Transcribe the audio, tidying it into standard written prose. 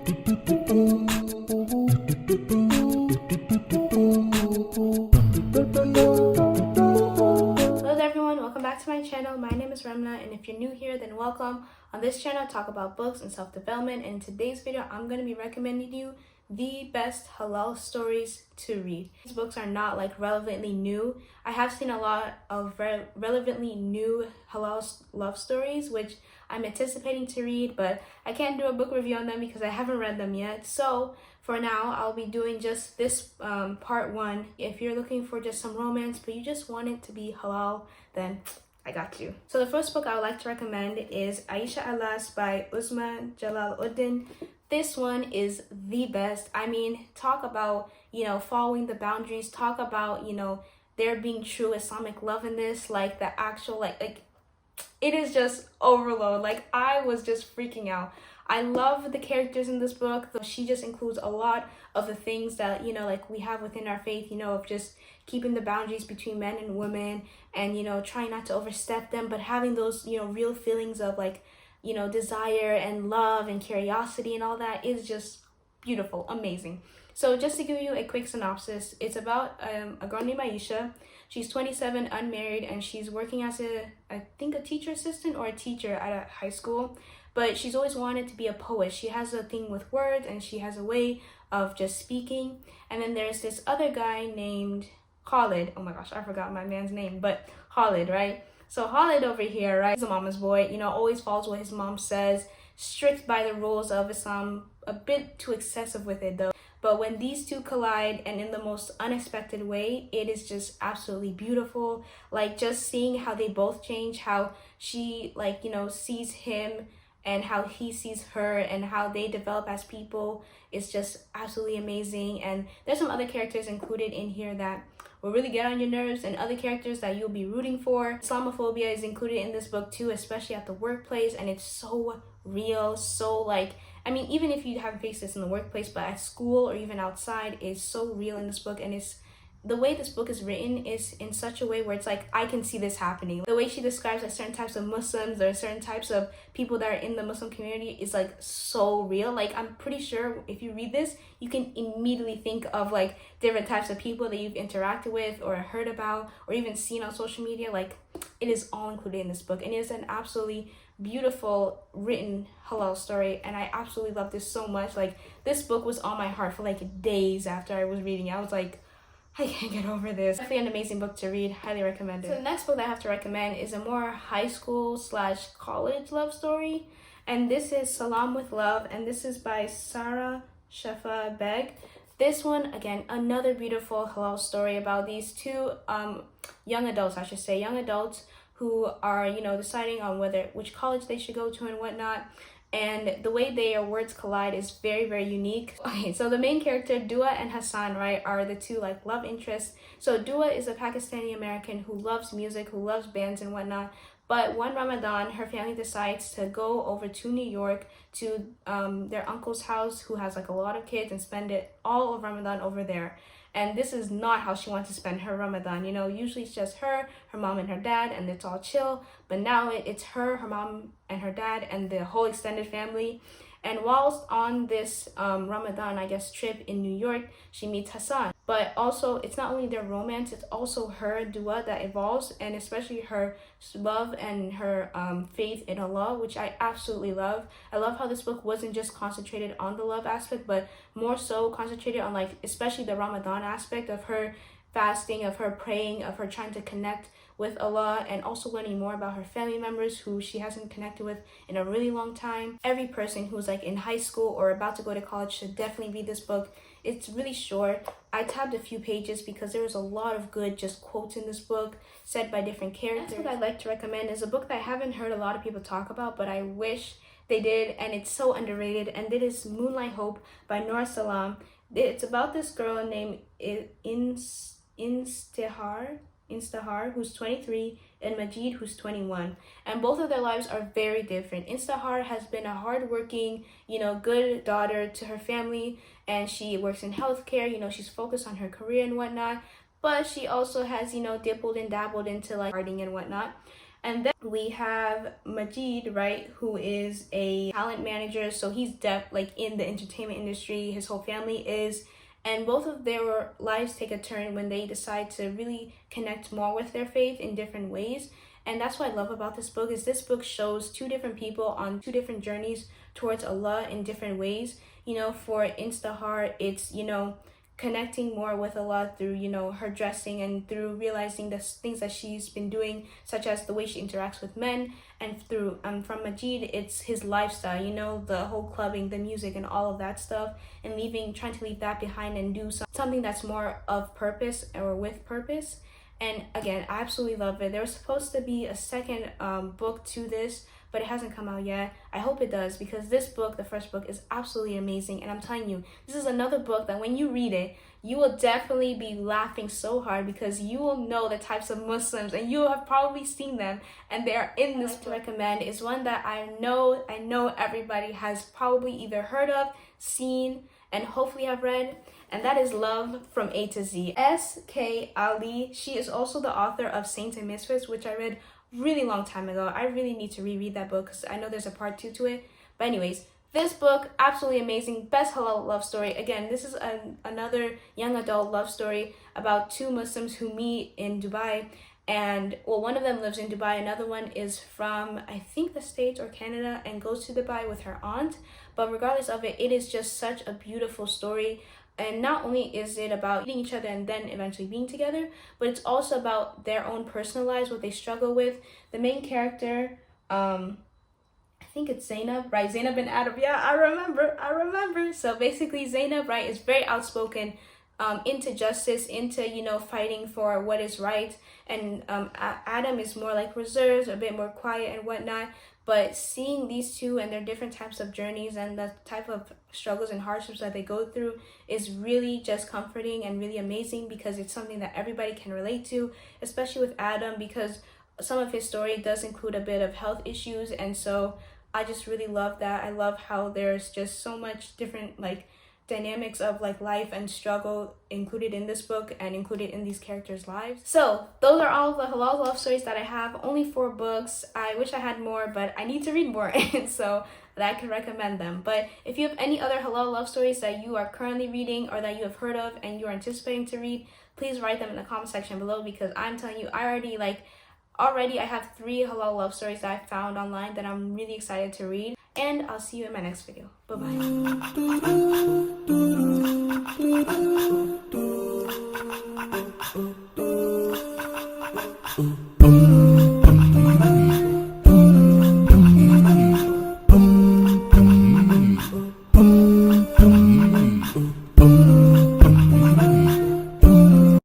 Everyone, welcome back to my channel. My name is Remna, and if you're new here, then welcome. On this channel, I talk about books and self-development. In today's video, I'm going to be recommending you the best halal stories to read. These books are not like relevantly new. I have seen a lot of relevantly new halal love stories, which I'm anticipating to read, but I can't do a book review on them because I haven't read them yet. So for now, I'll be doing just this part one. If you're looking for just some romance, but you just want it to be halal, then I got you. So the first book I would like to recommend is Aisha Alas by Uzma Jalaluddin. This one is the best. I mean, talk about, following the boundaries, talk about, there being true Islamic love in this, like the actual, like it is just overload. Like, I was just freaking out. I love the characters in this book. She just includes a lot of the things that, like we have within our faith, of just keeping the boundaries between men and women and, trying not to overstep them, but having those, real feelings of like, desire and love and curiosity and all that is just beautiful, amazing. So just to give you a quick synopsis, it's about a girl named Aisha. She's 27, unmarried, and she's working as I think a teacher assistant or a teacher at a high school. But she's always wanted to be a poet. She has a thing with words, and she has a way of just speaking. And then there's this other guy named Khalid. Oh my gosh, I forgot my man's name, but Khalid, right? So Khalid over here, right, he's a mama's boy, always follows what his mom says, strict by the rules of Islam, a bit too excessive with it though. But when these two collide and in the most unexpected way, it is just absolutely beautiful. Like, just seeing how they both change, how she, sees him and how he sees her and how they develop as people is just absolutely amazing. And there's some other characters included in here that will really get on your nerves, and other characters that you'll be rooting for. Islamophobia is included in this book too, especially at the workplace, and it's so real, so even if you haven't faced this in the workplace, but at school or even outside, is so real in this book. And it's the way this book is written is in such a way where it's like, I can see this happening. The way she describes like certain types of Muslims or certain types of people that are in the Muslim community is like so real. Like, I'm pretty sure if you read this, you can immediately think of like different types of people that you've interacted with or heard about or even seen on social media. Like, it is all included in this book, and it is an absolutely beautiful written halal story, and I absolutely love this so much. Like, this book was on my heart for like days after I was reading it. I was like, I can't get over this. Definitely an amazing book to read. Highly recommend it. So the next book that I have to recommend is a more high school / college love story. And this is Salam with Love. And this is by Sarah Shafa Beg. This one, again, another beautiful halal story about these two young adults who are, deciding on which college they should go to and whatnot. And the way their words collide is very, very unique. Okay, so the main character, Dua and Hassan, right, are the two love interests. So Dua is a Pakistani American who loves music, who loves bands and whatnot. But one Ramadan, her family decides to go over to New York to their uncle's house, who has a lot of kids, and spend it all of Ramadan over there. And this is not how she wants to spend her Ramadan. Usually it's just her mom and her dad, and it's all chill. But now it's her mom and her dad, and the whole extended family. And whilst on this Ramadan, trip in New York, she meets Hassan. But also, it's not only their romance, it's also her dua that evolves, and especially her love and her faith in Allah, which I absolutely love. I love how this book wasn't just concentrated on the love aspect, but more so concentrated on especially the Ramadan aspect of her fasting, of her praying, of her trying to connect with Allah, and also learning more about her family members who she hasn't connected with in a really long time. Every person who's in high school or about to go to college should definitely read this book. It's really short. I tabbed a few pages because there was a lot of good just quotes in this book said by different characters. The next book I'd like to recommend is a book that I haven't heard a lot of people talk about, but I wish they did, and it's so underrated, and it is Moonlight Hope by Noor Salam. It's about this girl named Instahar, who's 23, and Majid, who's 21. And both of their lives are very different. Instahar has been a hardworking, good daughter to her family, and she works in healthcare. She's focused on her career and whatnot, but she also has, dabbled and dabbled into partying and whatnot. And then we have Majid, right, who is a talent manager. So he's like in the entertainment industry. His whole family is. And both of their lives take a turn when they decide to really connect more with their faith in different ways. And that's what I love about this book, is this book shows two different people on two different journeys towards Allah in different ways. You know, for Instaheart, it's, you know, connecting more with Allah through, you know, her dressing and through realizing the things that she's been doing, such as the way she interacts with men. And through from Majid, it's his lifestyle, you know, the whole clubbing, the music, and all of that stuff, and trying to leave that behind and do something that's more of purpose or with purpose. And again, I absolutely love it. There was supposed to be a second book to this, but it hasn't come out yet. I hope it does, because this book, the first book, is absolutely amazing. And I'm telling you, this is another book that when you read it, you will definitely be laughing so hard, because you will know the types of Muslims, and you have probably seen them, and they are in this to recommend. Is one that I know everybody has probably either heard of, seen, and hopefully have read, and that is Love from A to Z. S.K. Ali, she is also the author of Saints and Misfits, which I read really long time ago. I really need to reread that book, because I know there's a part 2 to it. But anyways, this book, absolutely amazing. Best halal love story. Again, this is another young adult love story about two Muslims who meet in Dubai. And well, one of them lives in Dubai, another one is from, I think, the States or Canada, and goes to Dubai with her aunt. But regardless of it, it is just such a beautiful story. And not only is it about meeting each other and then eventually being together, but it's also about their own personal lives, what they struggle with. The main character, I think it's Zainab, right? Zainab bin Adam. Yeah, I remember. So basically, Zainab, right, is very outspoken, into justice, into, you know, fighting for what is right. And Adam is more like reserved, a bit more quiet and whatnot. But seeing these two and their different types of journeys and the type of struggles and hardships that they go through is really just comforting and really amazing, because it's something that everybody can relate to, especially with Adam, because some of his story does include a bit of health issues. And so I just really love that. I love how there's just so much different like dynamics of like life and struggle included in this book and included in these characters' lives. So those are all the halal love stories that I have. Only 4 books. I wish I had more, but I need to read more so that I can recommend them. But if you have any other halal love stories that you are currently reading or that you have heard of and you are anticipating to read, please write them in the comment section below, because I'm telling you, already I have 3 halal love stories that I found online that I'm really excited to read. And I'll see you in my next video. Bye bye.